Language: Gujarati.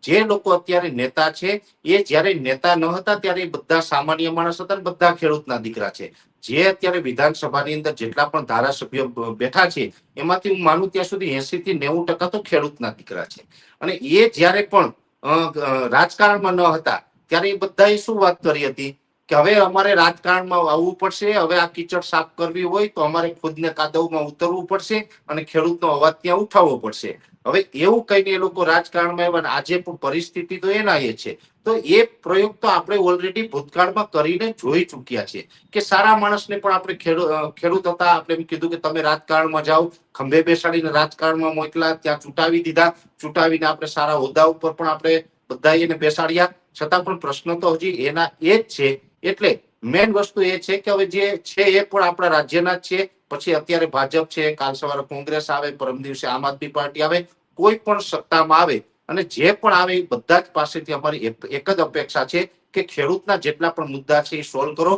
જે લોકો અત્યારે નેતા છે એ જ્યારે નેતા ન હતા ત્યારે બધા સામાન્ય માણસ હતા, બધા ખેડૂતના દીકરા છે. જે અત્યારે વિધાનસભાની અંદર જેટલા પણ ધારાસભ્યો બેઠા છે એમાંથી હું માનું ત્યાં સુધી 80 થી 90% તો ખેડૂતના દીકરા છે. અને એ જ્યારે પણ રાજકારણમાં ન હતા ત્યારે એ બધાએ શું વાત કરી હતી કે હવે અમારે રાજકારણમાં આવવું પડશે, હવે આ કીચડ સાફ કરવી હોય તો અમારે ખુદને કાદવમાં ઉતરવું પડશે અને ખેડૂતનો અવાજ ત્યાં ઉઠાવવો પડશે. હવે એવું કહીને એ લોકો રાજકારણમાં આવ્યા. આજે પણ પરિસ્થિતિ તો એના એ છે. તો એ પ્રયોગ તો આપણે ઓલરેડી ભૂતકાળમાં કરીને જોઈ ચૂક્યા છે કે સારા માણસને પણ આપણે ખેડૂત હતા, આપણે એમ કીધું કે તમે રાજકારણમાં જાઓ, ખંભે બેસાડીને રાજકારણમાં મોકલા, ત્યાં ચૂંટાવી દીધા, ચૂંટાવીને આપણે સારા હોદ્દા ઉપર પણ આપણે બધા એને બેસાડ્યા, છતાં પણ પ્રશ્ન તો હજી એના એ જ છે. એટલે મેન વસ્તુ એ છે કે હવે જે છે એ પણ આપણા રાજ્યના જ છે. પછી અત્યારે ભાજપ છે, કાલ સવારે કોંગ્રેસ આવે, પરમ દિવસે આમ આદમી પાર્ટી આવે, કોઈ પણ સત્તામાં આવે અને જે પણ આવે એ બધા જ પાસેથી અમારી એક જ અપેક્ષા છે કે ખેડૂતના જેટલા પણ મુદ્દા છે એ સોલ્વ કરો.